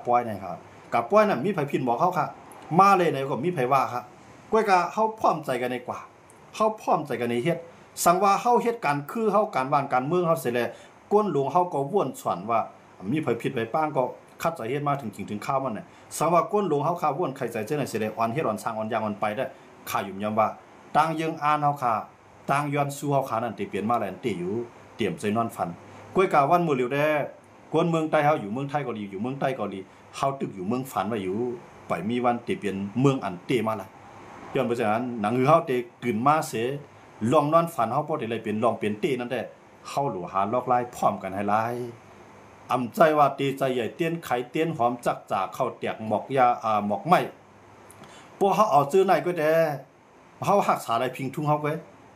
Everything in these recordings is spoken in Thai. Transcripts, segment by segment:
ป้อยนะครับกับป้อยน่ะมีไผพินบอกเขาค่ะมาเลยไหนก็มีไผว่าค่ะก้อยกะเฮาพร้อมใจกันในกว่าเฮาพร้อมใจกันในเฮ็ดสังว่าเฮาเฮ็ดการคือเฮาการบ้านการเมืองเฮาเสร็จแล้วก้นหลวงเฮาก็ว่วนสวนว่ามีไผผิดไผป้างก็คัดใจเฮ็ดมาถึงจริงถึงข้าวมันน่ะสังว่าก้นหลวงเฮาข้าว่วนใครใจเจ้าไหนเสร็จแล้วอ่อนเฮ็ดอ่อนสร้างอ่อนยางอ่อนไปได้ข้ายุ่มยำว่าต่างยังอ่านเฮาค่ะต่างย้อนสู่เฮาขานั่นติเปลี่ยนมาแล้วติอยู่เตรียมใจนอนฝันก้อยกะวันมื้อเหลียวแด้กวนเมืองใต้เฮาอยู่เมืองไทยก็ดีอยู่เมืองใต้ก็ดีเฮาตึกอยู่เมืองฝันไว้อยู่ไปมีวันติเปลี่ยนเมืองอันเตมาละย้อนเพราะฉะนั้นหนังคือเฮาเตกลืนมาเสลองนอนฝันเฮาบ่ได้เลยเป็นลองเป็นเตนั่นแหละเฮาหลัวหาลอกลายพร้อมกันให้หลายอำใจว่าตีใจใหญ่เตี้ยนไข่เตี้ยนหอมจักจากเข้าแตกหมอกยาหมอกไม้พวกเฮาเอาซื้อไหนก็ได้เฮารักษาอะไรพิงทุ่งเฮาไว้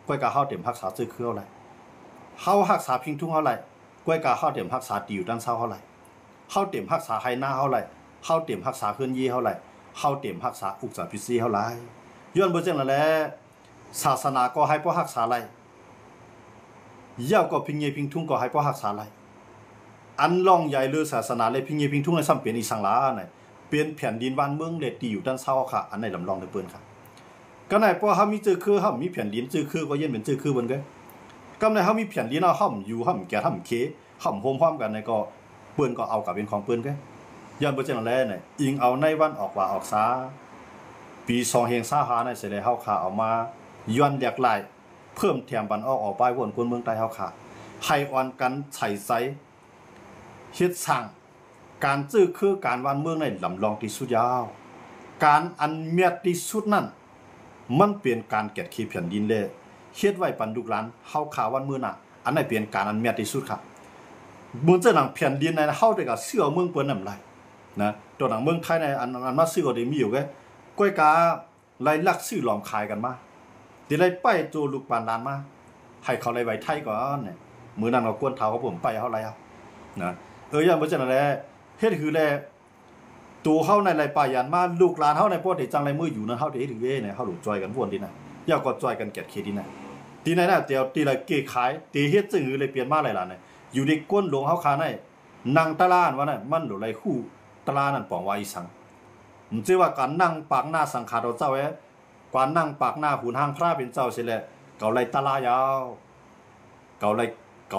ก้อยกะเฮาเต็มรักษาซื้อคือเฮาไหลเฮารักษาพิงทุ่งเฮาไหลก้อยกะเฮาเต็มรักษาตีอยู่ด้านเช้าเฮาไหลเฮาเต็มรักษาไหหน้าเฮาไหลเฮาเต็มรักษาเคลื่อนยี่เฮาไหลเฮาเต็มรักษาอุกษาพิซีเฮาไหลย้อนบ่จังนั่นแหละศาสนาก็ให้บ่รักษาไหลยาวก็พิงเยพิงทุ่งก็ให้บ่รักษาไหลอันล่องใหญ่เรือศาสนาเลยพิงเยพิงทุ่งในซ้ำเป็นอีสังหลาน่ะเป็นแผ่นดินบ้านเมืองเลตีอยู่ด้านเช้าค่ะอันไหนลำลองได้เปิ้นค่ะก็ไหนพอเฮามีจื้อคือเฮามีแผ่นดินจื้อคือก็เย็นเป็นจื้อคือเบิ่นเด้กำไหนเฮามีแผ่นดินเฮาอยู่เฮาแก่เฮาเคเฮาโฮมพร้อมกันในก็เปิ้นก็เอากับเป็นของเปิ้นเด้ย้อนบ่จังแลน่ะอิงเอาในวันออกว่าออกษาปี2เฮง25น่ะเสร็จแล้วเฮาค่ะเอามาย้อนแหลกหลายเพิ่มแถมบันออกไปวนคนเมืองใต้เฮาค่ะให้อ่อนกันไฉไสเฮ็ดสร้างการจื้อคือการวันเมืองในลำลองที่สุดยาวการอันเมียดที่สุดนั่นมันเปลี่ยนการแกะขี้แผ่นดินเลยเฮ็ดไว้ปันลูกหลานเฮาข่าวันมื้อน่ะอันไหนเปลี่ยนการอันเมียดที่สุดครับเมืองเจ้าหนังแผ่นดินในเฮาได้ก็เชื่อเมืองเปิ้นนำไรนะตัวหนังเมืองไทยในอันมาซื้อก็ได้มีอยู่แกก้อยกาไล่ลักซื้อหลอมขายกันมาสิไล่ไปโจลูกปานลานมาให้เขาไล่ไว้ไทยก่อนเนี่ยมื้อนั้นก็กวนเท้าเขาผมไปเฮาไล่เอานะย่างบ่จังนั้นแหละเฮ็ดคือแลตัวเฮาในไรป่ายันมาลูกหลานเฮาในพวกได้จังไรมืออยู่นั้นเฮาได้ถึงเว้เนี่ยเฮาหลุดจอยกันวนดิน่ะอย่าก็จอยกันแกะเคดิน่ะทีไหนน่ะเตียวตีละเกขายตีเฮ็ดจึงเลยเปลี่ยนมาหลายหลานเนี่ยอยู่ในก้นหลวงเฮาคาในนั่งตะลานว่านั่นมันหลุไรคู่ตะลานั่นปองว่าอีสังมันชื่อว่าการนั่งปากหน้าสังขารเจ้าการนั่งปากหน้าหูนหางพระเป็นเจ้าสิแลเกาไรตะลายาวเกา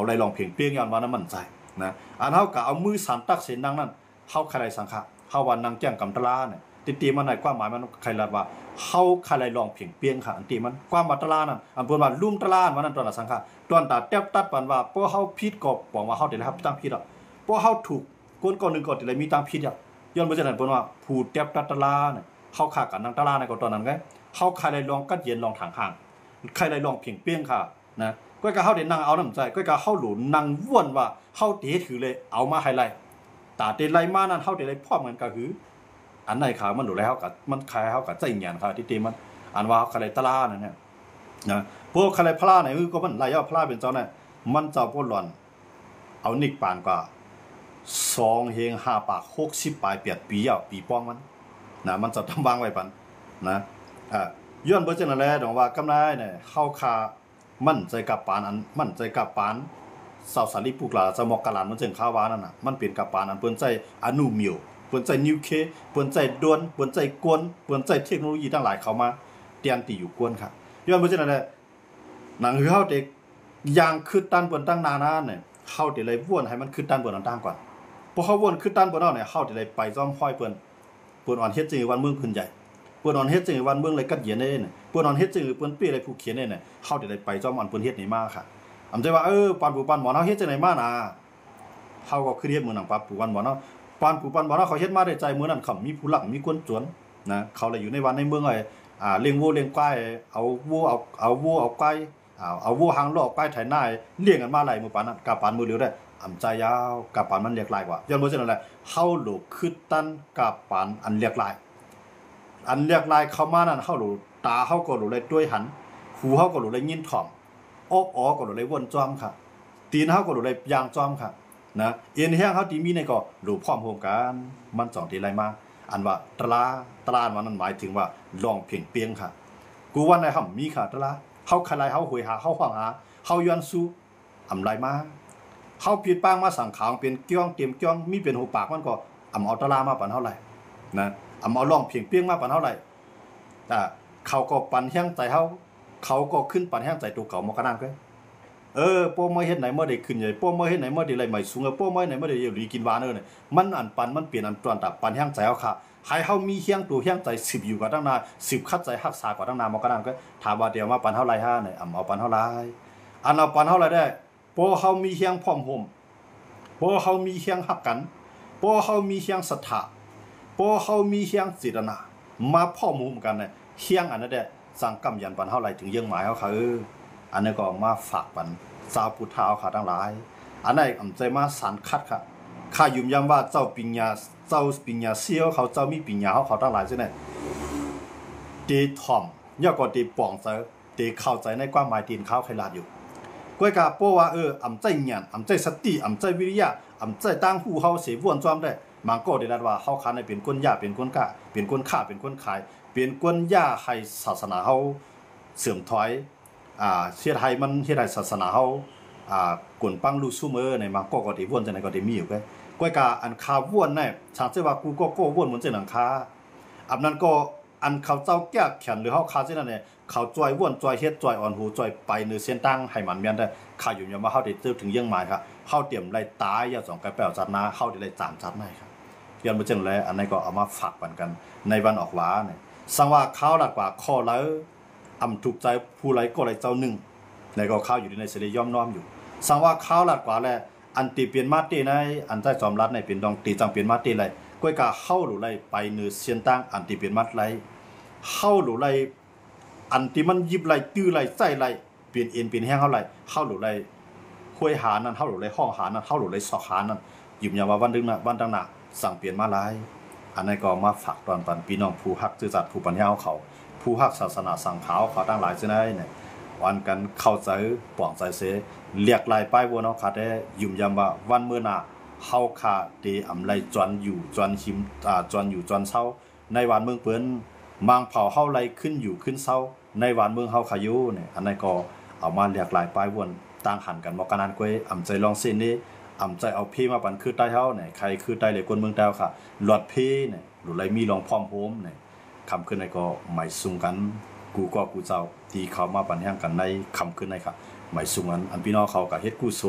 ไรลองเพียงเปียงย้อนว่านั้นมั่นใจนะอันเฮาก็เอามือสันตักเส้นนั่งนั่นเฮาใครสังขะเฮาวันนั่งแจ้งกำตะลาเนี่ยตีมันในความหมายมันใครละว่าเฮาใครลองเพียงเปียงค่ะอันตีมันความมาตะลานั่นอันเพิ่นว่าลุ่มตะลาว่านั้นตอนน่ะสังขะตอนตาแทบตัดปันว่าพวกเฮาผิดก็บอกว่าเฮาได้รับตั้งผิดอ่ะพวกเฮาถูกคนก่อนนึงก็ได้มีตั้งผิดอ่ะย้อนบ่จังนั้นเพิ่นว่าผู้แทบตัดตะลาเนี่ยเฮาฆ่ากันนั่งตะลาในก็ตอนนั้นไงเฮาใครลองกัดเย็นลองถางห่างใครลองเพียงเปียงค่ะนะก็เฮาได้นั่งเอาน้ำใจก็เฮาหลุนนั่งว่นว่าเฮาเตะถือเลยเอามาให้ไล่ตาเตะไล่มานั่นเฮาได้ไล่พร้อมกันก็คืออันไหนขามันหลุแล้วกับมันคายเฮากับใจหยันค่ะที่เตมันอันว่าใครตะลานั่นเนี่ยนะพวกใครพลาไหนคือก็มันไล่เอาพลาเป็นเจ้าน่ะมันเจ้าบ่หล่อนเอานิกปานกว่า2เฮง5ปาก60ปลาย8ปีปีป้องมันนะมันจะทำวางไว้ปันนะย้อนบ่จังนั้นแหละดอกว่ากำไรเนี่ยเฮาคามั่นใจกับปานอันมั่นใจกับปานสาวสาลีปลูกหลาสมอกกะลานมันจึงข้าววานั่นน่ะมันเป็นกับปานอันเปิ้นใจอนุมิวเปิ้นใจนิวเคเปิ้นใจดวนเปิ้นใจกวนเปิ้นใจเทคโนโลยีทั้งหลายเข้ามาเตรียมตีอยู่กวนครับย้อนบ่จังนั้นแหละหนังคือเฮาเด็กอย่างคือตันเปิ้นตั้งนานนั้นเนี่ยเฮาได้เลยวนให้มันคือตันเปิ้นต่างๆก่อนพอเฮาวนคือตันเปิ้นเอาเนี่ยเฮาได้เลยไปซ้อมห้อยเปิ้นอ่อนเฮ็ดจึงวันเมืองขึ้นใหญ่เปิ้นอ่อนเฮ็ดจึงวันเมืองเลยกัดเย็นได้เนี่ยเปิ้นอ่อนเฮ็ดจึงเปิ้นเปี้ยอะไรผู้เขียนเนี่ยเฮาได้ไปซ้อมอันเปิ้นเฮ็ดนี่มาค่ะอำใจว่าปานผู้ปานหมอเฮาเฮ็ดจังได๋มาน่ะเฮาก็คือเฮ็ดมื้อนั้นปานผู้ปานหมอเนาะปานผู้ปานหมอเฮาเขาเฮ็ดมาได้ใจมื้อนั้นเขามีผู้หลักมีคนจวนนะเขาเลยอยู่ในวันในเมืองไอ้เลี้ยงวัวเลี้ยงควายเอาวัวเอาควายเอาวัวหางล้อควายไถนาเลี้ยงกันมาหลายมื้อปานนั้นกะปานมื้อเดียวได้อำใจยาวกะปานมันเรียกหลายกว่าย้อนบ่ซั่นนั่นแหละเฮาโลคือตันกะปานอันเรียกหลายเข้ามานั่นเฮาโลตาเฮาก็โลเลยด้วยหันหูเฮาก็โลเลยยินถ่อมอ๋อก็โลเลยวนจ้อมค่ะตีนเฮาก็โลเลยยางจ้อมค่ะนะเอ็นแห้งเฮาที่มีในก็โลพร้อมโฮมกันมันสองที่ไรมาอันว่าตลามันนั้นหมายถึงว่าลองเพียงเปียงค่ะกูว่าในเฮามีค่ะตลาเฮาคลายเฮาหวยหาเฮาฟังหาเฮาย้อนสู้อำไรมาเฮาผิดปางมาสังขางเป็นเกี้ยงเตรียมเกี้ยงมีเป็นหูปากมันก็ เอาตะลามาปันเท่าไหร่นะเอาล่องเพียงเปี้ยงมาปันเท่าไหร่เขาก็ปันแห้งใจเขาก็ขึ้นปันแห้งใจตัวเก่ามากระนั้นก็ป้อมไม่เห็นไหนเมื่อได้ขึ้นใหญ่ป้อมไม่เห็นไหนเมื่อได้ไหลใหม่สูงป้อมไม่ไหนเมื่อได้อยู่ดีกินหวานเนี่ยมันอันปันมันเปลี่ยนอันตรวนแต่ปันแห้งใจเขาค่ะให้เขามีแห้งตัวแห้งใจ10อยู่กว่าตั้งนาน10คัดใจหักษากว่าตั้งนานมากระนั้นก็ถามว่าเดี๋ยวมาปันเท่าไรฮะเนี่ยเอาปันเท่าไรอันเอาปันเท่าไรได้ป้อเขามีแห้งพร้อมห่มป้อเขามีแห้งหักกันป้อเขามีแห้งศรัทธาป้อเขามีแห้งจิตนามาพร้อมห่มกันเนี่ยแห้งอันนั้นได้สั่งกำยันปันเท่าไรถึงยังหมายเขาค่ะอันนี้ก็มาฝากปันสาวพุทธาค่ะทั้งหลายอันไหนอำใจมาสารคัดค่ะข้ายืมย้ำว่าเจ้าปัญญาเสียวเขาเจ้ามีปัญญาเขาทั้งหลายใช่ไหมตีถ่อมย่อก็ตีป่องใจตีเข้าใจในความหมายตีนเขาใครลาดอยู่ก้อยกาโป้ว่าอำใจหยันอำใจสติอำใจวิริยะอำใจตั้งหูเขาเสียวนจอมได้มังก็ได้รัดว่าเขาคันในเป็นก้นยาเป็นก้นกะเป็นก้นข้าเป็นก้นขายเป็นก้นยาให้ศาสนาเขาเสื่อมถอยเฮ็ดให้มันเฮ็ดให้ศาสนาเฮากวนปังลูซุมื้อในมาก็ได้วนจังได๋ก็ได้มีอยู่ก้อยกาอันคาวนน่ะชาติว่ากูก็วนเหมือนจังหนังคาอันนั้นก็อันเขาเจ้าแก้แขนหรือเฮาคาจังนั้นเนี่ยเขาจอยวนจอยเฮ็ดจอยอ่อนหูจอยไปเนื้อเส้นตั้งให้มันแม่นได้ข้าอยู่ยามว่าเฮาได้เจอถึงยังหมายครับเฮาเตรียมไล่ตายอย่า2กะแป้วจัดนาเฮาได้ไล่จามจัดในครับย้อนบ่จังได๋อันนั้นก็เอามาฝากปันกันในวันออกหวาเนี่ยสังว่าข้าวหลักกว่าข้อแล้วถูกใจผู้ไรก็ไรเจ้าหนึ่งในก็ข้าวอยู่ในเสรีย่อมน้อมอยู่สังว่าข้าวหลัดกว่าแลอันตีเปลี่ยนมาตีในอันใต้จอมรัดในเป็นดองตีจังเปลี่ยนมาตีไรก้อยกาเข้าหรือไรไปเนื้อเสียนตั้งอันตีเปลี่ยนมัดไรเข้าหรือไรอันที่มันยิบไรตื้อไรใส่ไรเปลี่ยนเอ็นเปลี่ยนแห้งเข้าไรเข้าหรือไรห้วยหานั่นเข้าหรือไรห้องหานั่นเข้าหรือไรซอกหานั่นหยิบยาว่าวันดึงน่ะวันดังน่ะสั่งเปลี่ยนมาไรอันนี้ก็มาฝากตอนปันพี่น้องผู้ฮักซื่อสัตย์ผู้ปัญญาเขาผู้ฮักศาสนาสังขาวเขาตั้งหลายเช่นไรเนี่ยวันกันเข้าใจป่องใจเสเรียกลายป้ายวัวเนาะค่ะได้ยุ่มยำว่าวันเมื่อน่ะเฮาค่ะเตอำไลจวนอยู่จวนหิมจวนอยู่จวนเศร้าในวันเมืองเปิ้นมางเผาเฮาไลขึ้นอยู่ขึ้นเศร้าในวันเมืองเฮาขยุเนี่ยอันนั้นก็เอามาเรียกลายป้ายวนต่างหันกันบ่กันนั้นก้อยอำใจลองเส้นนี้อำใจเอาเพมาปันคือใต้เฮาเนี่ยใครคือใต้เลยคนเมืองแต้วค่ะหลอดเพเนี่ยหรือไรมีรองพร้อมโฮมเนี่ยคำขึ้นในก็หมายซุงกันกูก็กูเจ้าที่เขามาปันแห่งกันในคำขึ้นในค่ะหมายซุงอันพี่น้องเขากับเฮ็ดกู้โซ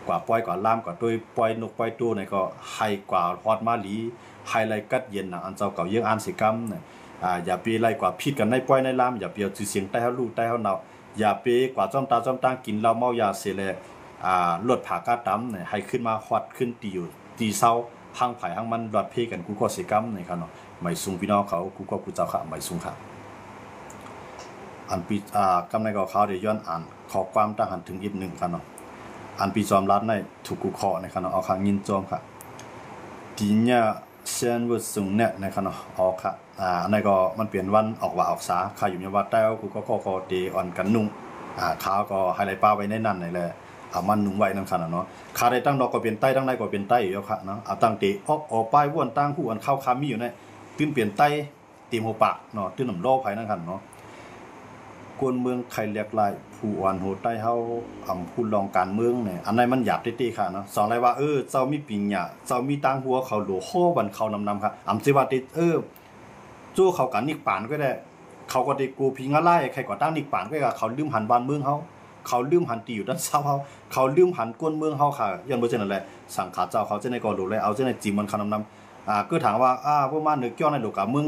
กว่าปล่อยกว่าล่ามกว่าด้วยปล่อยนกปล่อยตู้ในก็ให้กว่าฮอดมาหลีให้ไรกัดเย็นนะอันเจ้าเก่าเยี่ยงอันสิกรรมเนี่ยอย่าไปไรกว่าพิษกันในปล่อยในล่ามอย่าไปเอาชื่อเสียงใต้เฮาลูกใต้เฮาเนาอย่าไปกว่าจ้อมตาจ้อมตากินเหล้าเมายาเสเลยลดผากาตํเนี่ยให้ขึ้นมาฮอดขึ้นตีอยู่ตีเศร้าหังไผหังมันรอดเพกันกูก็สิกรรมนี่ครับเนาะหมายซุงพี่น้องเขากูก็กูเจ้าค่ะหมายซุงค่ะอันปีกำในก็เขาเดี๋ยวย้อนอ่านขอความตั้งหันถึงอีกหนึ่งครับเนาะอันปีจอมรัดในถูกกูขอในครับเนาะเอาข้างยินจอมค่ะทีเนี่ยเซียนวุฒิสูงเนี่ยในครับเนาะออกค่ะอันนี้ก็มันเปลี่ยนวันออกว่าออกสาข้าอยู่ในวัดแต้วกูก็เดอ่อนกันนุ่งข้าวก็ให้ไรป้าไว้ในนั่นนี่แหละเอามันนุ่งไว้นั่นค่ะเนาะข้าได้ตั้งดอกก็เป็นใต้ตั้งในก็เป็นใต้อยู่ค่ะเนาะเอาตั้งเตะออกป้ายว่นตั้งหูอันเข้าคามีอยู่ในตื้นเปลี่ยนใต้ตีมหัวปากเนาะตื้นหนุ่มโลภายนั่นค่ะเนาะกวนเมืองใครเรียกลายผู้อ่อนโหใต้เฮาผู้ลองการเมืองเนี่ยอันไหนมันหยาบติๆค่ะเนาะสองไรว่าเจ้ามีปิญญาเจ้ามีตังหัวเขาโหลโคบันเขานำค่ะสิว่าติจู้เขากันนิกปานก็ได้เขาก็ได้กูพิงอะไรใครก็ตั้งนิกปานก็ได้เขาลืมหันบ้านเมืองเขาลืมหันตีอยู่ด้านเศร้าเขาลืมหันกวนเมืองเฮาค่ะยันบ่เช่นนั่นแหละสังขารเจ้าเขาจะในก็โหลเลยเอาจะในจีมันเขานำก็ถามว่าพวกมานึกย้อนในโลกะมึง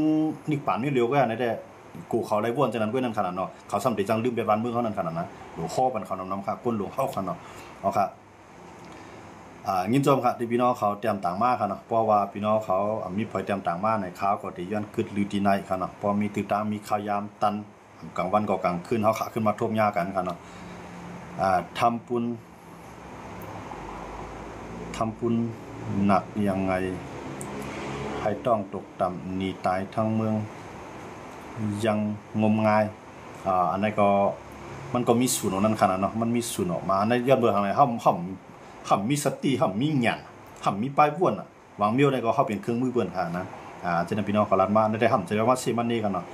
นิกปานนี่เร็วก็ได้ได้กูเขาไรว่นจังนั้นก็นั่นขนาดเนาะเขาซ้ำติจังลืมไปบ้านเมืองเขานั่นขนาดนั้นหลวงพ่อปันเขานำค่ะก้นหลวงเข้าขนาดเอาค่ะยินจมค่ะที่พี่น้องเขาเตรียมต่างมากค่ะเนาะเพราะว่าพี่น้องเขามีพลอยเตรียมต่างมากในข้าวก็ที่ย้อนขึ้นลือที่ในค่ะเนาะพอมีติดตามมีข่าวยามตันกลางวันก็กลางคืนเขาขาขึ้นมาท่วมยากันค่ะเนาะทำปุญหนักยังไงให้ต้องตกต่ำหนีตายทั้งเมืองยังงมงายอันนี้ก็มันก็มีสูตรนั้นขนาดเนาะมันมีสูตรออกมาในยอดเบอร์ทางไหนห่ำมีสติห่ำมีหยันห่ำมีป้ายว่นวางเมียวในก็เขาเป็นเครื่องมือเบิ่นค่ะนะเจ้าพี่น้องเขาลัดมาได้ห่ำจะเรียกว่าเซมันนี่กันเนาะ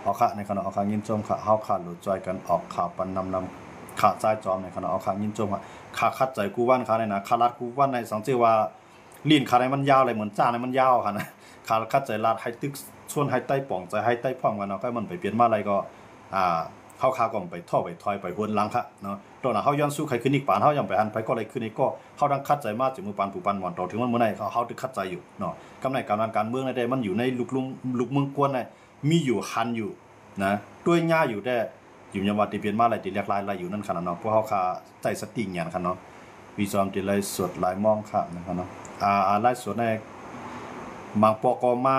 เอาค่ะในขณะเอาค่ะยินจมค่ะเฮาขาดหลุดจอยกันออกข่าวปันนำขาดใจจอมในขณะเอาค่ะยินจมค่ะขาคัดใจกูวันค่ะในนะขาลัดกูวันในสังเจว่า ลิ้นขาในมันยาวเลยเหมือนจ้าในมันยาวค่ะนะขาคัดใจลาดให้ตึกชวนให้ใต้ป่องใจให้ใต้พร้อมกันเนาะก็มันไปเปลี่ยนมาอะไรก็เข้าคาก็ไปท่อไปถอยไปหวนหลังค่ะเนาะตอนนั้นเขาย้อนสู้ใครขึ้นอีกปานเขายังไปหันไปก็อะไรขึ้นอีกก็เขาดังคัดใจมากจากมือปานผู้ปันหมอนต่อถึงมันเมื่อไหร่เขาตึกคัดใจอยู่เนาะกำไรการเมืองในใดมันอยู่ในลูกเมืองกวนในมีอยู่หันอยู่นะด้วยง่าอยู่ได้อยู่ยามว่าติเปลี่ยนมาอะไรติเรียกลายอะไรอยู่นั่นขนาดเนาะพวกเขาคาใจสติงอย่างขนาดเนาะวิจอมติไลสดหลายมองค่ะนะครับเนาะไล่สดในบางปกมา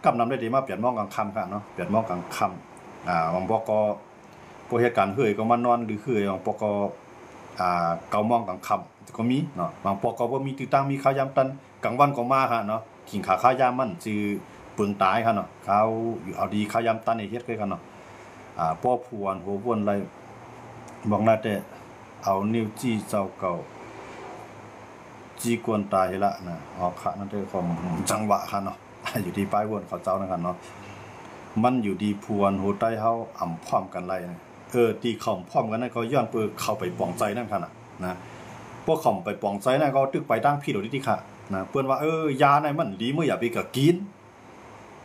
กำนำได้ดีมาเปลี่ยนมองกลางค่ำค่ะเนาะเปลี่ยนมองกลางค่ำบางปกพวกเหตุการณ์เฮยก็มานอนหรือเฮยบางปกเกามองกลางค่ำก็มีเนาะบางปกว่ามีติดตั้งมีข้าวยามตันกลางวันก็มาค่ะเนาะขิงขาข้าวยามมันจือเปลืองตายค่ะเนาะเขาอยู่เอาดีข้าวยามตันในเฮ็ดกันเนาะป้อพวนหัววนอะไรบอกน่าแต่เอานิ้วจี้เจ้าเก่าจีกวนตายละนะออกค่ะนั่นคือความจังหวะค่ะเนาะอยู่ที่ป้ายวนเขาเจ้านะครับเนาะมันอยู่ดีพวนหัวใต้เฮาอ่ำพร้อมกันไรตีข่อมพร้อมกันนั่นเขาย้อนเปื้อเข้าไปปองใจนั่นค่ะนะพวกข่อมไปปองใจนั่นก็ตึกไปตั้งพี่โดดที่ค่ะนะเปื้อนว่ายาในมันดีเมื่ออย่าไปกับกิน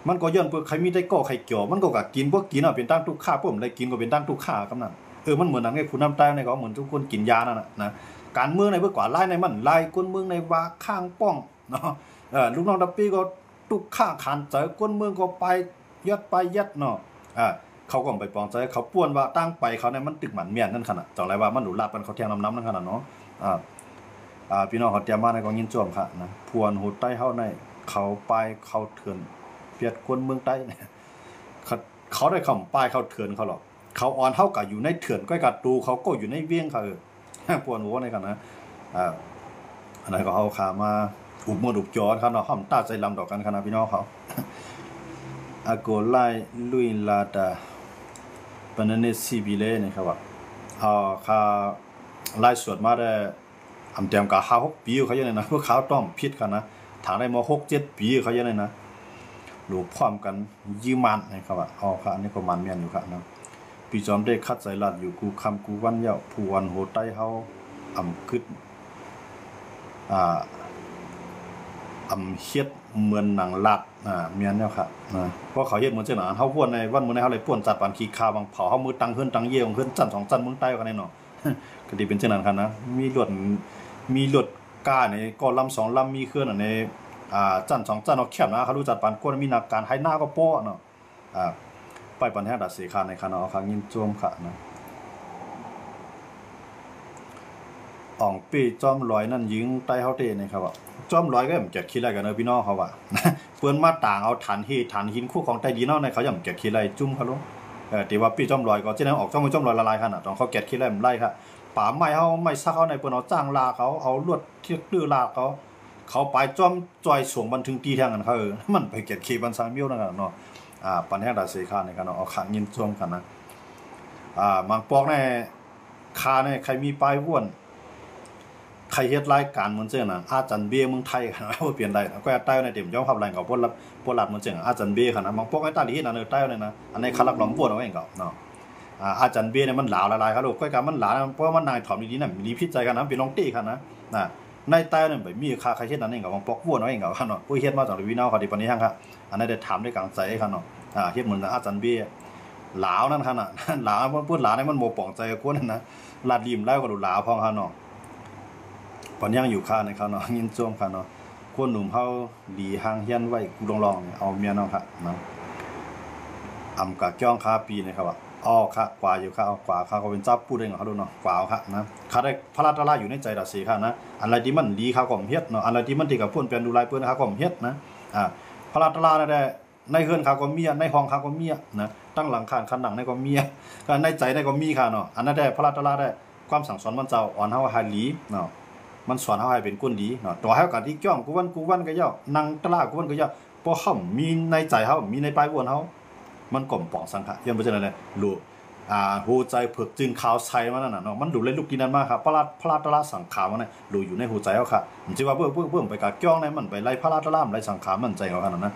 มันก็ย้อนเปื้อใครมีได้ก็ใครเกี่ยวมันก็กับกินพวกกินเป็นตั้งทุกข้าพวกผมได้กินก็เป็นตั้งทุกข้ากำนันมันเหมือนนั่นไงผู้นำใต้ในก็เหมือนทุกคนกินยานั่นนะการเมืองในเพื่อกว่าไล่ในมันไล่ก้นเมืองในว่าข้างป้องเนาะลูกน้องดับปี้ก็ตุกข้าขานใจก้นเมืองก็ไปยัดเนาะเขาก็ไปปองใจเขาป้วนว่าตั้งไปเขาในมันตึกหมันเมียนนั่นขนาดจังไรว่ามันหนูลาบกันเขาเทียงน้ำนั่นขนาดเนาะพี่น้องเขาเตรียมมาในกองยินจวมค่ะนะพวนหูใต้เขาในเขาไปเขาเถื่อนเปียดก้นเมืองใต้เขาได้คำป้ายเขาเถื่อนเขาหรอกเขาอ่อนเท่ากับอยู่ในเถื่อนก้อยกัดตูเขาก็อยู่ในเวียงเขาปวนหัวในกันนะอันไหนก็เอาขามาอุบมืออุบจอครับเนาะห้อมตาใจลำดอกกันขนาดพี่น้องเขาอาโกไลลุยลาดาปนันเนซีบิเล่นี่ครับว่าขาไล่สวดมาได้ทำเตรียมกับ5-6 ปีเขาอย่างไรนะพวกเขาต้องพิษกันนะถางได้มา6-7 ปีเขาอย่างไรนะหลูพร้อมกันยืมมันนะครับว่าค่ะอันนี้ก็มันเมียนอยู่ครับนะปีจอมได้คัดใจลัดอยู่กูคำกูวันเยาผู้วันโหใต้เขาคึดเฮ็ดเหมือนหนังลัดเมียนเนี่ยครับเพราะเขาเฮ็ดเหมือนเจ้าหน้าเขาพวนในวันมื้อในเขาเลยป่วนจัดปานขี้คาบางเผาเขามือตังเฮือนตังเยี่ยงเฮือนจัน2จันเมืองใต้กันแน่เนาะก็ดีเป็นเจ้าหน้าครับนะมีรถก้าในก็ลำ2ลำมีเครื่องในจัน2จันเอาแคบนะเขารู้จัดปานกวนมีนักการให้หน้าก็โป้เนาะไปปันแห่ดัดสีคาในคณะเอาคางยินจวมค่ะนะอ่องปีจอมลอยนั่นยิงใต้เฮาเตนี่ครับว่าจอมลอยก็ย่ำเก็บคิดอะไรกันเนอะพี่น้องเขาว่าเปิ้นมาต่างเอาฐานหินคู่ของใต้ดินเนาะในเขาย่ำเก็บคิดอะไรจุ่มเขาลงแต่ว่าปีจอมลอยก็เจ้านั้นออกจอมลอยละลายขนาดต้องเขาเก็บคิดอะไรมันไล่ค่ะป่าไม้เฮาไม่ซักเขาในเปิ้นเอาจ้างลาเขาเอาลวดที่ตื้อลาเขาไปจอมจอยส่งบันทึงตีแทงกันเขามันไปเก็บคิดบันซางมิ้วนั่นกันเนาะปันแห่ดัดสีคาในกันเนาะเอาขางยินจวมกันนะมังปอกในคาในใครมีป้ายว่นใครเฮ็ดรายการเหมือนเจ้าน่ะอาจารย์เบี้ยเมืองไทยค่ะว่าเปลี่ยนได้ก็ใต้ในเต็มยอมรับแรงกับพวกรับเหมือนเจ้าอาจารย์เบี้ยค่ะนะบางพวกไอ้ตาดีนั่นใต้เลยนะอันนี้คารักหลอมปวดเอาเองก็เนาะอาจารย์เบี้ยเนี่ยมันหลาวละลายครับลูกก้อยการมันหลาเพราะมันนายถอมดีๆน่ะมีพิจัยกันนะเป็นลองตี้ค่ะนะในใต้นั่นไปมีค่าใครเฮ็ดนั่นเองกับบางพวกวนเอาเองก็เนาะผู้เฮ็ดมาจากวินาวเขาดีปานนี้ครับอันนี้ได้ถามได้กลางใจค่ะเนาะเฮ็ดเหมือนอาจารย์เบี้ยหลาวนั่นค่ะน่ะหลาวพูดหลาวนี่มันโมป่องใจกับคนนั่นนะลาดริมแล้วก็หลาวพองค่ะเนาะปอนย่างอยู่ค่าในเขาเนาะยินจวมค่ะเนาะคนหนุ่มเขาหลีหางเฮียนไว้กูลองเอาเมียเนาะค่ะเนาะกะจ้องค่าปีนะครับว่าค่ะกว่าอยู่ค่ะเอากว่าค่ะก็เป็นเจ้าพูดเองเขาดูเนาะกว่าค่ะนะค่ะได้พระราชราอยู่ในใจดัสสีค่ะนะอะไรที่มันดีค่ะก็เฮ็ดเนาะอะไรที่มันที่กับพ่นเป็นดูลายเปิ้นค่ะก็เฮ็ดนะพระราชราได้ในเฮือนค่ะก็มีในห้องค่ะก็มีนะตั้งหลังคาคันหนังในก็มีก็ในใจในก็มีค่ะเนาะอันนั้นได้พระราชราได้ความสั่งสอนมันเจ้าอ่อนเฮาหาหลีเนาะมันสอนเฮาให้เป็นคนดีเนาะต่อให้กันที่จ้องกูวันก็ย่อนั่งตลากูวันก็ย่อบ่เฮามีในใจเฮามีในปลายวนเฮามันก่อมป่องสังขะยังบ่จังได๋เลยรู้หัวใจเผือกจึงขาวใสมันนั่นน่ะเนาะมันดูเลยลูกกินนั้นมากครับพระราชราสังขารมันน่ะรู้อยู่ในหัวใจเฮาค่ะมันสิว่าเบิ่งไปกะจ้องในมันไปไล่พระราชรามไล่สังขารมันใจเฮาคั่นนะ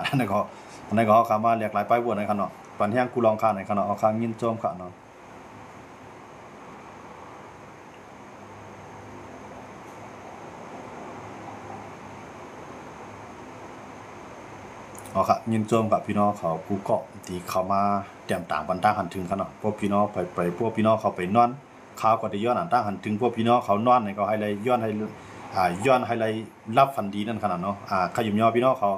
อันนั้นก็เฮาคำว่าเรียกหลายปลายวนในคั่นเนาะปันแฮงกูลองค่าในคั่นเนาะเอาค้างยินโจมค่ะเนาะ อ๋อครับยินโจมกับพี่น้องเขากูเกาะที่เขามาเตรียมต่างบรรดาหันถึงกันเนาะพวกพี่น้องไปพวกพี่น้องเขาไปนอนข่าวก็ได้ย้อนอันต่างหันถึงพวกพี่น้องเขานอนเนี่ยก็ให้เลยย้อนให้เลยรับฝันดีนั่นขนาดเนาะขยุมยอพี่น้องเขา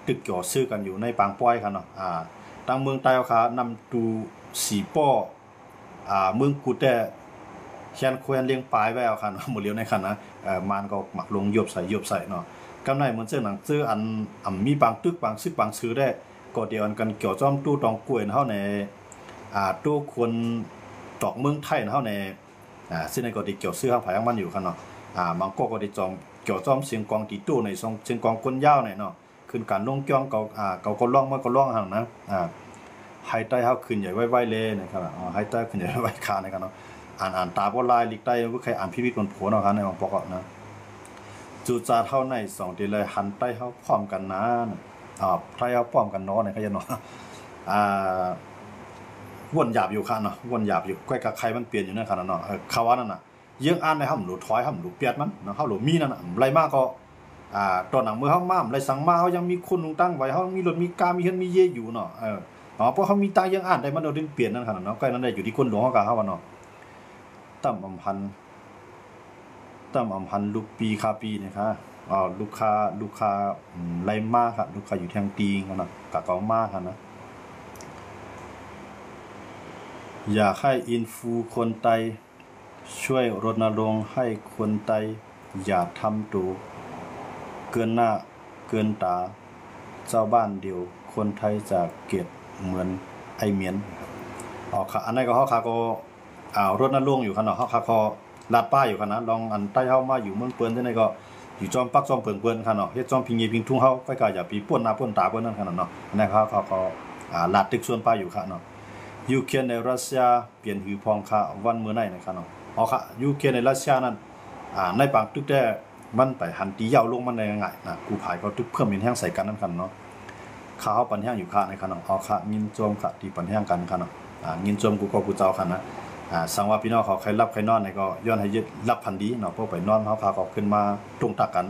ตึกเกี่ยวซื้อกันอยู่ในปางป้อยกันเนาะตั้งเมืองใต้เขานำตูสีป้อเมืองกูแต่แคนควนเลี้ยงปลายไว้เอาคันหมดเลี้ยวในคันนะมันก็หมักลงยบใส่เนาะกำไรเหมือนเสื้อหนังซื้ออันมีบางตึกบางซึกบางซื้อได้ก็เดียวกันเกี่ยวจ้อมตู้ตองกล้วยเฮาในตู้ควรตอกเมืองไทยเฮาในซึ่งในก็ได้เกี่ยวซื้อข้างภายข้างมันอยู่คันเนาะบางก็ได้จอมเกี่ยวจ้อมเสียงกองตีตู้ในเสียงกองก้นยาวเนาะขึ้นการลงจ้องเก่าก็ร้องมันก็ร้องหั่นนะไฮใต้เฮาขึ้นใหญ่ไว้ๆเลยนะครับไฮใต้ขึ้นใหญ่ไว้คาในกันเนาะอ่านตาบ่ลายลิกใต้บ่ใครอ่านพิพิธภัณฑ์โผเนาะครับในบางปอกนะจูจาเท่าใน2ทีเลยหันใต้เฮาพร้อมกันนะไทยเฮาพร้อมกันเนาะในก็จะเนาะวนหยาบอยู่ค่ะเนาะวนหยาบอยู่ใกล้กับใครมันเปลี่ยนอยู่นั่นค่ะเนาะคำว่านั่นน่ะยังอ่านในห้ำหลุดถอยห้ำหลุดเปียดมันเนาะเฮาหลุดมีนั่นน่ะไรมากก็ตอนหนังมือเฮามาไรสั่งมาเฮายังมีคนตั้งไว้เฮามีรถมีกามีเฮ็ดมีเยอยู่เนาะเพราะเฮามีตังยังอ่านได้มันเอาดินเปลี่ยนนั่นค่ะเนาะใกล้นั้นได้อยู่ที่คนหลวงเฮาก็เฮาว่าเนาะตั้มอำพันธ์ลูกปีคาปีนะคะลูกค้าไรมากครับลูกค้าอยู่ทางตีกันนะกะเกามากครับนะอยากให้อินฟูคนไทยช่วยรณรงค์ให้คนไทยอย่าทำตัวเกินหน้าเกินตาเจ้าบ้านเดียวคนไทยจะเกลียดเหมือนไอเมียนค่ะอันนั้นก็เขาก็รณรงค์อยู่ครับเนาะเขาก็ลาดป้ายอยู่กันนะลองอันใต้เฮามาอยู่เมืองเปิ้นที่ไหนก็อยู่จอมปักจอมเปิ้นค่ะเนาะเฮ็ดจอมพิงเยพิงทุ่งเฮาไปก็อย่าปีป่วนหน้าป่วนตาเปิ้นนั่นค่ะเนาะนะครับเขาก็ลาดตึกส่วนป้ายอยู่ค่ะเนาะยูเครนในรัสเซียเปลี่ยนหือพองค่ะวันมื้อไหนนะครับเนาะค่ะยูเครนในรัสเซียนั้นในบางตึกแต่มันไปหันตียาวลงมันได้ง่ายนะกูภายก็ตึกเพิ่มเป็นแห้งใส่กันนั่นค่ะเนาะข้าวปันแห้งอยู่ค่ะนะครับเนาะค่ะยินโจมค่ะที่ปันแห้งกันค่ะเนาะยินโจมกูก็กูเจ้าค่ะนะสังว่าพี่น้องเขาใครรับใครนอนเนี่ยก็ย้อนให้ยึดรับพันดีเนาะพวกไปนอนเขาพาเขาขึ้นมาตรงตักกัน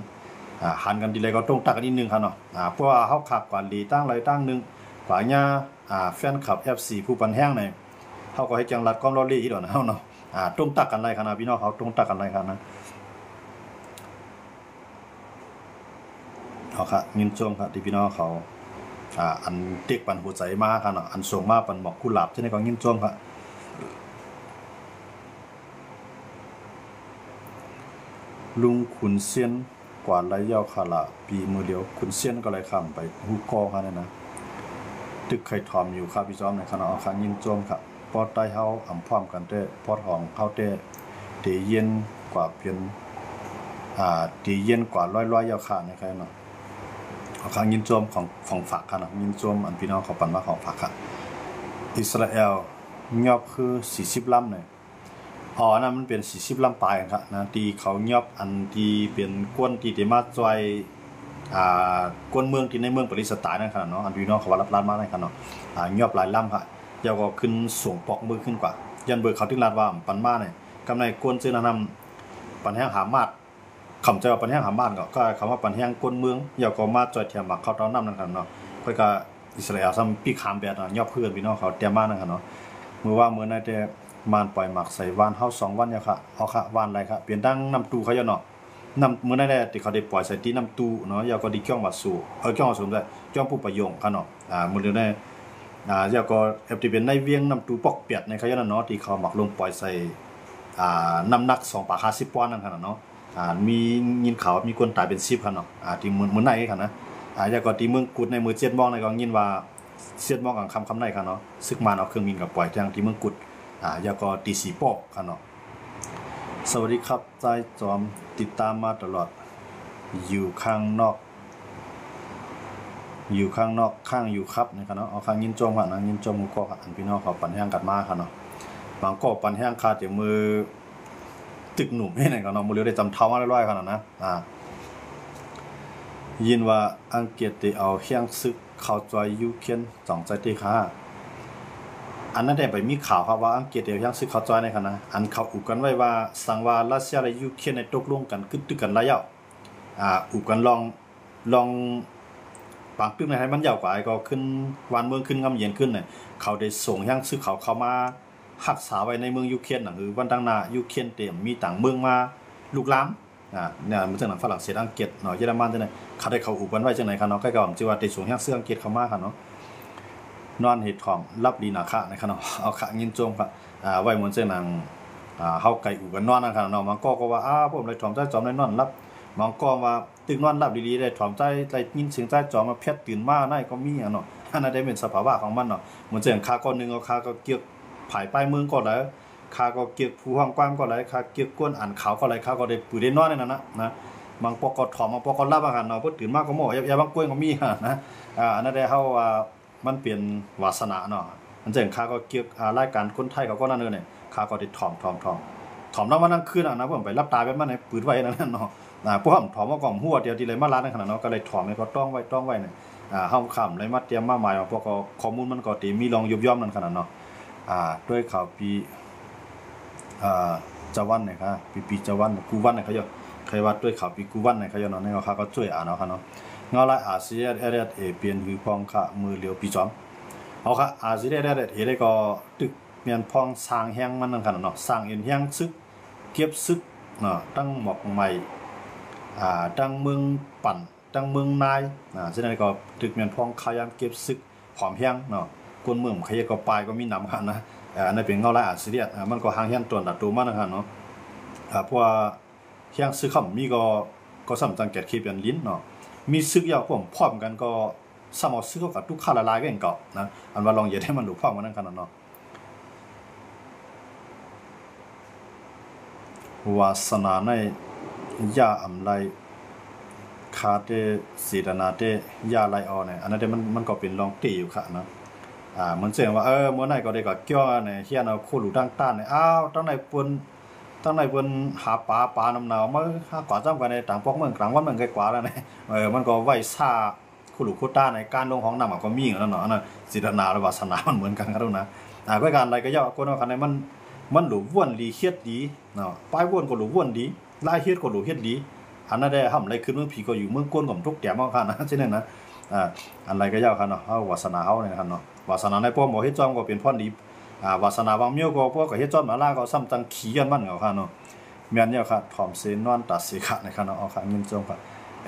หันกันดีเลยก็ตรงตักกันนิดนึงครับเนาะเพราะว่าเขาขับก่อนดีตั้งไรตั้งนึงฝ่ายญาแฟนคลับ FC ผู้ปันแห้งเนี่ยเขาก็ให้จังรัดก้อมลอรี่อีกเนาะเนาะตรงตักกันไรครับนะพี่น้องเขาตรงตักกันไรครับนะเอาค่ะยินชมครับที่พี่น้องเขาอันเด็กปันหัวใจมากครับเนาะอันส่งมาปันหมอกกุหลาบที่ในก็ยินชมครับลุงขุนเซียนกว่าไรยาวขาละปีมือเดียวขุนเซียนก็เลยข้ามไปฮูกอค่ะเนี่ยนะตึกไข่ทอมอยู่ครับพี่จอมในคณะข้างยินโจมครับปอดใต้เฮาอ่ำพร้อมกันเต้ปอดห้องเฮาเต้ตีเย็นกว่าเพียนตีเย็นกว่าร้อยยาวขาในใครเนาะข้างยินโจมของฝากค่ะนะยินโจมอันพี่น้องเขาปั่นมาของฝากค่ะอิสราเอลยอบคือ40ลำเนี่ยนั่นมันเป็น40ลำปลายครับนะที่เขายอบอันที่เป็นก้นที่มาจอยก้นเมืองที่ในเมืองปาเลสไตน์นั่นครับเนาะอันพี่น้องเขาว่ารับร้านมานั่นครับเนาะยอบหลายลำครับยาวก็ขึ้นสูงปอกมือขึ้นกว่ายันเบิกเขาถึงลาดว่าปันมาเนี่ยกำในก้นซื้อนำปันแห้งหามาดคำใจว่าปันแห้งหามาดก็คำว่าปันแห้งก้นเมืองยาวก็มาจอยเทียมบักเขาตอนน้ำนั่นครับเนาะค่อยก็อิสราเอลซ้ำปีขามแบบยอบเพื่อนพี่น้องเขาเตรียมมานั่นครับเนาะเมื่อว่าเมื่อนั้นแต่มานปล่อยหมักใส่วานเฮา2วันเนี่ยค่ะค่ะวานอะไรครับเปลี่ยนตั้งน้ำตูเขาเนาะน้ำมื้อนั้นแหละที่เขาได้ปล่อยใส่ที่น้ำตูเนาะยาก็ดีจ้องวัดสู่จ้องวัดสู่ได้จ้องผู้ประโยงค่ะเนาะมื้อเดียวได้ยาก็ที่เป็นในเวียงน้ำตูปอกเปียดในเขาเนาะที่เขาหมักลงปล่อยใส่น้ำหนัก2 ปาก50 ปอนด์นั่นค่ะเนาะมียินข่าวมีคนตายเป็น10ค่ะเนาะที่มื้อไหนค่ะนะยาก็ที่เมืองกุดในมื้อ7 โมงในก็ยินว่า7 โมงกลางค่ำในค่ะเนาะซึกมานเอาเครื่องบินกับปล่อยทางที่เมืองกุดยาก็ตีสีปอกค่ะเนาะสวัสดีครับใจจอมติดตามมาตลอดอยู่ข้างนอกข้างอยู่ครับนะครับเนาะข้างยินจมค่ะนะยินจมก็อันพี่น้องเขาปั่นแห้งกันมาค่ะเนาะบางก็ปั่นแห้งคาจากมือตึกหนุ่มให้ไหนกันเนาะมือเรียวได้จำเท้ามาร้อยๆค่ะนะยินว่าอังกฤษได้เอาแห้งซึกเข้าจอยยูเครน2ใจตีค่ะอันนั้นได้ไปมีข่าวครับว่าอังกฤษเดี๋ยวยังซื้อเขาจอยในคณะอันเขาอุกันไว้ว่าสั่งว่ารัสเซียและยูเครนในตกลงกันขึ้นตึกกันระยะอุกันลอง ปางตึกในให้มันยาวกว่าก็ขึ้นวันเมืองขึ้นงำเย็นขึ้นเนี่ยเขาได้ส่งยังซื้อเขาเข้ามารักษาไว้ในเมืองยูเครนหรือวันดังนายูเครนเต็มมีต่างเมืองมาลูกล้ำเนี่ยมันจะหนังฝรั่งเศสอังกฤษเนาะเยอรมันจังได๋เขาได้เข้าอุบันไว้จังได๋ครับเนาะใกล้กับจิว่าได้ส่งยังซื้ออังกฤษเข้ามาครับเนาะนอนเฮ็ดของรับดีนาคะนะครับเนาะเอาขะยินจงครับไว้เหมือนจังหนังเฮาไก่อุกันนอนนะครับเนาะมันก็ว่าผมเลยถอมใจจอมได้นอนรับมันก็ว่าตึกนอนรับดีๆได้ถอมใจได้ยินเสียงใจจอมมาเพชรตื่นมาได้ก็มีเนาะอันนั้นได้เป็นสภาวะของมันเนาะเหมือนจังคาก้อนนึงเอาคาก็เกี่ยวผายปลายมือก็ได้คาก็เกี่ยวผู้ห้องกว้างก็ได้คาเกี่ยวก้นอ่านขาวก็ได้คาก็ได้ปืนได้นอนนั่นนะบางปอกก็ถอมบางปอกก็รับอาหารเนาะเพิ่นตื่นมาก็หม้อยาบางกล้วยก็มีนะอันนั้นได้เฮาว่ามันเป็นวาสนาเนาะมันจังคาก็เกี่ยวรายการคนไทยเขาก็นั่นเนี่ยคาก็ได้ถอมแล้วมันนั่งคืนนะผมไปรับตาเป็นมันในปืนไว้นั่นเนาะพวกผมถอมมาก่อมหัวเดียวที่เลยมาร้านนั่นขนาดเนาะก็เลยถอมให้เขาต้องไว้เนี่ยเฮาค้ำเลยมาเตรียมมาหมายว่าพวกก็ข้อมูลมันก็ตีมีลองยุบย่อมนั่นขนาดเนาะด้วยข่าวปีจวันเนี่ยครับปีจวันกูวันเนี่ยเขาจะใครว่าด้วยข่าวปีกูวันเนี่ยเขาจะเนาะเนี่ยเขาก็ช่วยเนาะครับเนาะเงาละอาเซียนเปลี่ยนหือพองค่ะมือเหลียวปีจอมเอาค่ะอาเซียนได้ก็ตึกเมียนพองสร้างแห้งมันนั่นขนาดเนาะสร้างเอ็นแห้งซึกเก็บซึกเนาะตั้งหมอกใหม่ตั้งเมืองปั่นตั้งเมืองนายฉะนั้นก็ตึกเมียนพองขยันเก็บซึกหอมแห้งเนาะคนเมืองใครก็ปลายก็มีนำกันนะอันนั้นเป็นเงาละอาเซียนมันก็ห่างเฮียนตัวดัดตัวมันนะครับเนาะเพราะว่าแห้งซึกคำมีก็สำจังแก่ขีดเป็นลิ้นเนาะมีซึกยาวพร้อมกันก็สมอซึกกับทุกข้าละลายกันเก่านะอันว่าลองอย่าให้มันหลุดพร้อมกันนั่นขนาดเนาะวาสนาในยาอำไลคาเตสีดานาเตยาไลออเนี่ยอันนั้นมันก็เป็นลองตีอยู่ค่ะนะเหมือนเสียงว่าเมื่อไหร่ก็ได้ก็เกี่ยวเนี่ยเฮียนเอาโคหลูตั้งต้านเนี่ยตั้งในเปิ้นหาปลาน้ำหนาวมาหากว่าจ้ำกันในต่างพวกเมืองกลางวันเมืองไกลกว่าแล้วเนี่ยมันก็ไว้ซ่าโคหลูโคต้าในการลงของน้ำก็มีแล้วเนาะนั่นสีดานาหรือวาสนามันเหมือนกันครับทุกนะก็การอะไรก็ย่อคนว่าคันในมันหลูว่วนดีเฮ็ดดีเนาะป้ายว่วนก็หลูว่วนดีลายเฮ็ดก็หลูเฮ็ดดีอันนั้นได้ทำอะไรขึ้นเมืองผีก็อยู่เมืองก้นกับทุกแต้มเอาค่ะนะเช่นนั้นนะอะไรก็ย่อค่ะเนาะเฮาวาสนาเฮาเนี่ยครับเนาะวาสนาในพวกหมอเฮ็ดจอมก็เป็นพรดีวาสนาบางเมียวก็พวกก็เฮ็ดจอมมาล่าก็ซ้ำจังขี้กันมันเอาค่ะเนาะแม่นเนี่ยค่ะถ่อมเสนอนตัดสิค่ะนะครับเนาะเอาค่ะเงินจอมค่ะ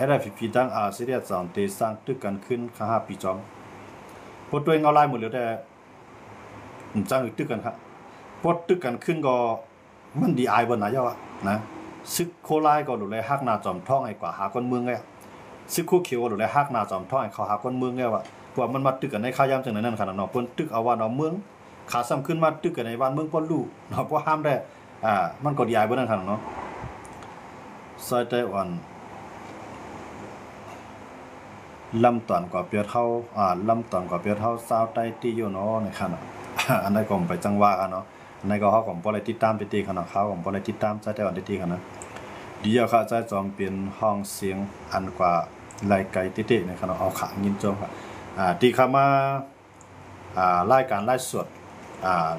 LFP ดังซีเรียส2เตสร้างตึกกันขึ้นค่า5ปีจอมพวกตัวเองเอาลายหมดเหลือแต่จ้างตึกกันครับพวกตึกกันขึ้นก็มันดีอายบ่น่ะย่อนะซึกโคลายก็หลุดเลยฮักหน้าจอมท้องไอ้กว่าหาคนเมืองไงซึกคู่เขียวก็หลุดเลยฮักหน้าจอมท้องไอ้เขาหาคนเมืองไงว่าพวกมันมาตึกกันในค่ายามจังนั้นขนาดเนาะเพิ่นตึกเอาว่าเนาะเมืองขาซ้ำขึ้นมาตึกกันในบ้านเมืองบ่รู้เนาะบ่ห้ามได้มันก็ดีอายบ่นั่นขนาดเนาะซอยไต้หวันลำตอนกว่าเปียเท่าลำตอนกว่าเปียเท่าซาวใต้ตีอยู่เนาะในขนาดอันนั้นก็ไปจังหวะกันเนาะอันนั้นก็เฮาก็บ่ได้ติดตามตีขนาดเขาก็บ่ได้ติดตามซอยไต้หวันตีขนาดดีอ่ะค่ะใจจอมเป็นห้องเสียงอันกว่าไล่ไกลติๆในขณะเอาขายินจมค่ะตีเข้ามารายการไล่สด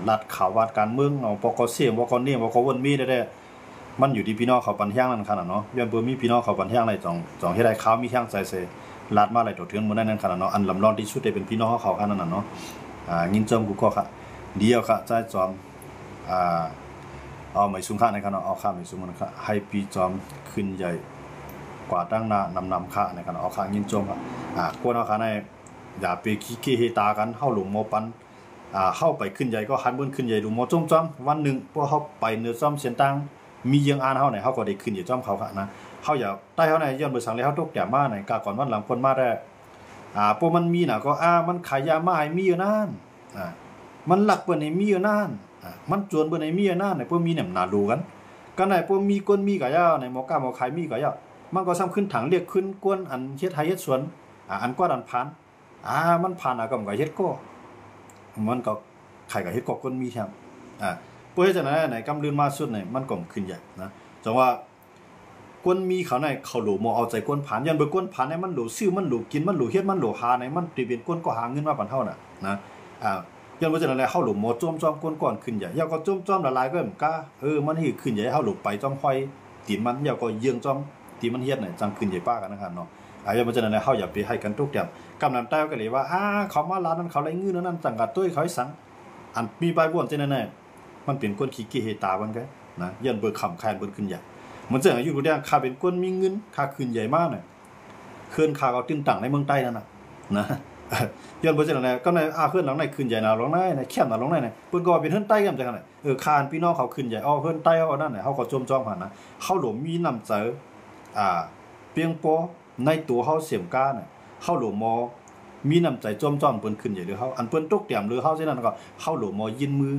ลัดข่าววาดการเมืองเอาปกเสียงปกนี่ปกวนมีได้มันอยู่ที่พี่น้องเขาปันแห้งนั่นขนาดเนาะย้อนบ่มีพี่น้องเขาปันแห้งอะไรจ่องเฮ็ดได้ข่าวมีแห้งใจเสลัดมาอะไรตัวเทือนมื้อนั้นขนาดเนาะอันลำร้อนที่สุดได้เป็นพี่น้องเขาขนาดนั้นเนาะยินจมกูก็ค่ะเดียวค่ะใจจอมเอาไม่สูงค่าในขณะเอาค่าไม่สูงมันค่ะให้ปีจอมขึ้นใหญ่กว่าตั้งนำค่าในขณะเอาค่ายินจมพวกเอาค่าในอย่าไปขี้เฮตากันเฮาหลงโมปันเข้าไปขึ้นใหญ่ก็หันบนขึ้นใหญ่ดูโมจมวันหนึ่งพวกเฮาไปเนื้อจอมเสียนตังมียังอ่านเฮาไหนเฮาก็ได้ขึ้นใหญ่จอมเขาค่ะนะเฮาอย่าใต้เฮาไหนย้อนไปสั่งเลยเฮาตกแก่มาไหนกาก่อนวันหลังคนมาได้พวกมันมีน่ะก็มันขายยามาให้มีอยู่นั่นมันหลักเปิ้นให้มีอยู่นั่นมันจวนเปิ้นให้มีอยู่นั่นพวกมีเนี่ยน่าดูกันไหนพวกมีก้นมีก็ย่าในหมอกล้าหมอขายมีก็ย่ามันก็ซ้ำขึ้นถังเรียกขึ้นกวนอันเฮ็ดไทยเฮ็ดสวนอันกว่าอันผ่านมันผ่านก็มันก็เฮ็ดก็มันก็ไข่ก็เฮ็ดก็ก้นมีแท้เพื่อจะไหนกำลืนมาสุดนี่มันก็ขึ้นใหญ่นะจังว่าก้นมีเขาในเขาหลูบ่เอาใจก้นผ่านยันบ่ก้นผ่านให้มันหลูซื้อมันหลูกินมันหลูเฮ็ดมันหลูหาในมันสิเป็นก้นก็หาเงินมาปานเท่าน่ะนะย้อนว่าจังได๋เฮาหลุมโมจ้อมก้นก่อนขึ้นใหญ่ยาก็จ้อมละลายก็มันกะมันเฮ็ดขึ้นใหญ่เฮาหลุไปจ้อมค่อยตีมันยาก็เยืองจ้อมตีมันเฮ็ดน่ะจังขึ้นใหญ่ป้ากันนะครับเนาะ อย่ามันจะนั่นเฮาอย่าไปให้กันทุกอย่างกำนันใต้ก็เลยว่าเขามาร้านนั้นเขาไรเงินนั้นจังกัดตุ้ยเขาให้สั่งอันมีใบบ่นเจนั่นน่ะมันเป็นคนขี้เกียจตามันก็นะยันเบิกคำแคนเบิกขึ้นใหญ่มันจะอยู่รู้ได้ค่าเป็นคนมีเงินค่าขึ้นใหญ่มากน่ะเคลื่อนค่าเขาตึ้งต่างในเมืองใต้นั่นน่ะนะยันเบิกเจนั่นน่ะก็ในเคลื่อนหลังในขึ้นใหญ่น่ะหลังในแคบน่ะหลังในน่ะเพิ่นก็เป็นเฮือนใต้กันจังได๋คานพี่น้องเขาขึ้นใหญ่เฮือนใต้เอานั่นน่ะเฮาก็จมจ้องผ่านนะเฮาหลมมีน้ำใจเปียงปอในตัวเฮาเสียมก้าน่ะเฮาหลมมอมีน้ำใจจมจ้องเปิ้นขึ้นใหญ่หรือเฮาอันเปิ้นตกเตรียมหรือเฮาเช่นนั้นก็เฮาหลมมอยินมือ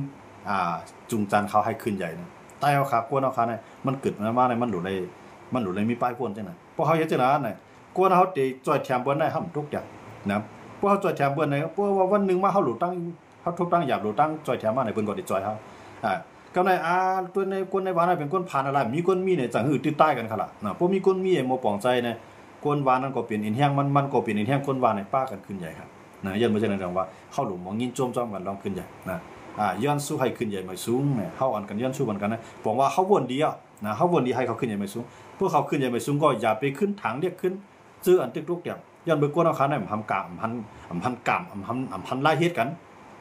จุงจานเขาให้ขึ้นใหญ่นะใต้เอาขากวนเอาขาเนี่ยมันเกิดมาในมันหลุดเลยมีป้ายพ่นจังนั้นพวกเขาเฮ็ดจังนั้นน่ะกวนเฮาติจ่อยแถมเปิ้นได้ห่ำทุกอย่างนะพวกเฮาจ่อยแถมเปิ้นได้พวกว่าวันนึงมาเฮาหลุดตั้งเฮาทุกตั้งหยาบหลุดตั้งจ่อยแถมมาในเปิ้นก็ได้จ่อยเฮาก็ในตัวในคนในบ้านน่ะเป็นคนผ่านอะไรมีคนมีเนี่ยจังหือติดใต้กันคั่นล่ะนะพวกมีคนมีบ่ปองใจเนี่ยคนวานนั้นก็เป็นอินแห้งมันก็เป็นอินแห้งคนวานในป้ากันขึ้นใหญ่ครับนะยันบ่จังนั้นว่าเฮาหลุมมองยินโจมจ้อมกันลองขึ้นใหญ่นะย้อนสู้ให้ขึ้นใหญ่ไม่สูงเนี่ยเฮาอันกันย้อนสู้กันนะบอกว่าเฮาวนดีอ่ะนะเฮาวนดีให้เขาขึ้นใหญ่ไม่สูงพวกเขาขึ้นใหญ่ไม่สูงก็อย่าไปขึ้นทางเรียกขึ้นซื้ออันตึกทุกอย่างย้อนไปกวนเอาขาได้ทำกามพันกามพันลายเฮ็ดกัน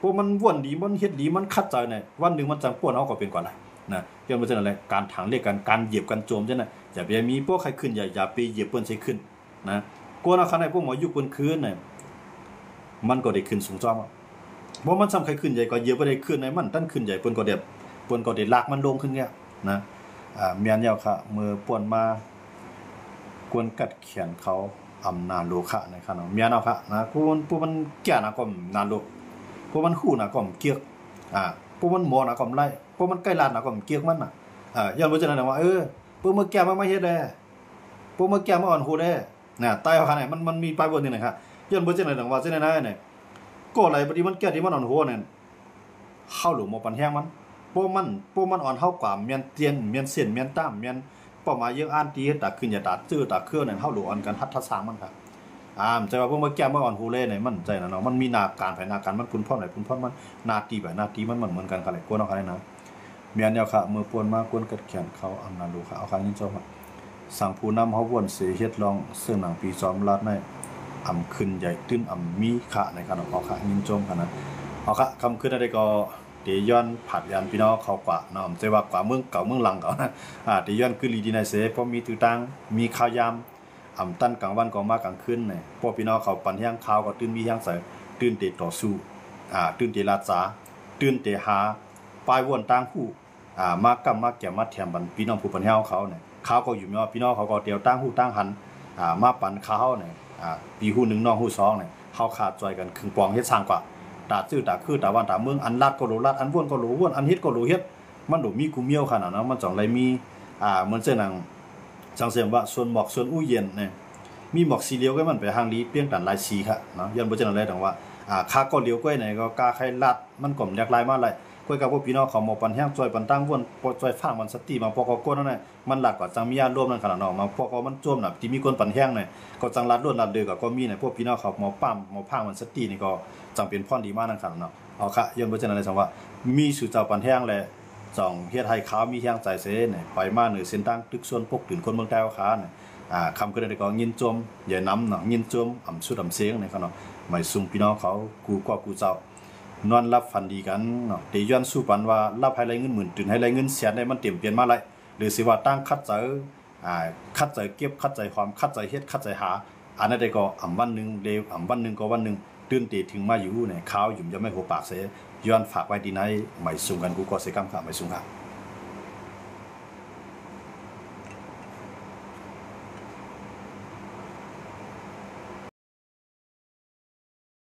พวกมันวนดีมันเฮ็ดดีมันคัดใจเนี่ยวันนึงมันจังป่วนเฮาก็เป็นก่อนล่ะนะย้อนบ่จังนั้นแหละการทางเรียกกันการเหยียบกันโจมจังน่ะอย่าไปมีพวกใครขึ้นใหญ่อย่าไปเหยียบเปิ้นใส่ขึ้นนะกวนเอาขาได้พวกหมออยู่บนคืนน่ะมันก็ได้ขึ้นสูงจ้อมบ่มันซ้ำใครขึ้นใหญ่ก็เหยียบบ่ได้ขึ้นในมันตั้นขึ้นใหญ่เปิ้นก็ได้ลากมันลงขึ้นเนี่ยนะแม่นแล้วค่ะมือป่วนมากวนกัดแขนเขาอำนาจโลคะนะครับเนาะแม่นเอาค่ะนะผู้มันแก่น่ะก็นานโลผู้มันคู่น่ะก็เกียกผู้มันหมอน่ะก็ไล่ผู้มันใกล้ลาดน่ะก็เกียกมันน่ะย้อนบ่จังนั้นว่าผู้มาแก่มาเฮ็ดได้ผู้มาแก่มาอ่อนฮู้ได้น่ะตายเอาค่ะไหนมันมีปลายบนนี่นะครับย้อนบ่จังนั้นว่าจังนั้นน่ะก็ไหลบ่ดีมันแก่ที่มันอ่อนฮู้นั่นเฮาหลมบ่ปันแฮงมันพวกมันอ่อนเฮากว่าเมียนเตียนเมียนเส้นเมียนตามเมียนเป้าหมายเยอะอ่านตีตาขึ้นอย่าตาตื้อตาเครือนั่นเฮาหลอ่อนกันทัดสร้างมันครับใจว่าพวกมาแก้มาอ่อนฮูเล่นี่มันใจน่ะเนาะมันมีนาการภายนาการมันคุณพ่อไหนคุณพ่อมันนาตีแบบนาตีมันเหมือนกันกันแหละกวนเอาคั่นนะเมียนแนวค่ะมือป่วนมากวนกัดแขนเขาอำนาจลูกค่ะเอาคันนี้เจ้าค่ะสั่งผู้นำเฮาวนเสเฮ็ดลองซึ่งหนังปีจอมรัดในอำขึ้นใหญ่ตื้นอำมีค่ะในคันเอาค่ะยินจมค่ะนะเอาค่ะคำขึ้นได้ก็เตย้อนผัดยันพี่น้องเขากว่าเนาะใจว่ากว่าเมืองเก่าเมืองหลังเก่านะเตย้อนคือลีดีในเสเพราะมีตื้อตังมีข้าวยามตั้นกลางวันก็มากลางคืนเนี่ยพวกพี่น้องเขาปั่นแห้งข้าวก็ตื่นมีแห้งใส่ตื่นเตะต่อสู้ตื่นเตะลาษาตื่นเตะหาปลายวนต่างผู้มากำมากแก่มาแถมบันพี่น้องผู้ปั่นแห้งเขาเนี่ยข้าวก็อยู่ว่าพี่น้องเขาก็เตียวต่างผู้ต่างหันมาปั่นข้าวเนี่ยปีหู1น้องหู2เนี่ยเฮาขาดจอยกันครึ่งปองเฮ็ดสร้างกว่าตาซื่อตาคือตาวันตาเมืองอันลาดก็โลลาดอันวนก็โลวนอันเฮ็ดก็โลเฮ็ดมันดูมีกูเมียวขนาดนั้นมันจังไรมีเหมือนเส้นหนังจังเสียงว่าส่วนหมอกส่วนอู้เย็นเนี่ยมีหมอกสีเหลียวก็มันไปทางนี้เปลี่ยนกันหลายสีค่ะเนาะยันบ่จังไรดังว่าคาก็เหลียวก้อยไหนก็กาไข่ลาดมันก็อยากลายมาหลายก้อยกับพวกพี่น้องเขาหมอปันแห้งจอยปันตั้งวนจอยฟางมันสติมาพอก็ก้นนั่นน่ะมันหลักกว่าจังมีญาติร่วมนั่นขนาดเนาะมาพวกเขามันจ้วมน่ะที่มีคนปันแห้งเนี่ยก็จังลัดล้วนลัดเดือก็มีเนี่ยพวกพี่น้องเขาหมอปั้มหมอพางมันสตินี่ก็จังเป็นพรดีมากนั่นขนาดเนาะเอาค่ะยันบ่จังไรจังว่ามีสู่เจ้าปันแห้งแลจ่องเฮ็ดให้ขาวมีแห้งใจเสเนี่ยไปมาเหนือเส้นทางตึกส่วนปกตื่นคนเมืองแต้วขาเนี่ยคำก็ได้ก็ยินจมอย่าน้ำเนาะยินจมอ่ำสุดอ่ำเสียงเนี่ยครับเนาะหมายซุ่มพี่น้องเขากูเจ้านอนรับฝันดีกันเนาะเตย้อนสู้ปันว่ารับให้ไรเงินหมื่นตื่นให้ไรเงินแสนได้มันเตรียมเปลี่ยนมาไรหรือสิว่าตั้งคัดใจเก็บคัดใจความคัดใจเฮ็ดคัดใจหาอันนั้นได้ก็อ่ำวันนึงเร็วอ่ำวันนึงก็วันนึงตื่นเตถึงมาอยู่เนี่ยข้าวอยู่จะไม่หัวปากเสียย้อนฝากไว้ดีไหนหมายซุ่มกันกูก็เสกำค่ะหมายซุ่มค่ะ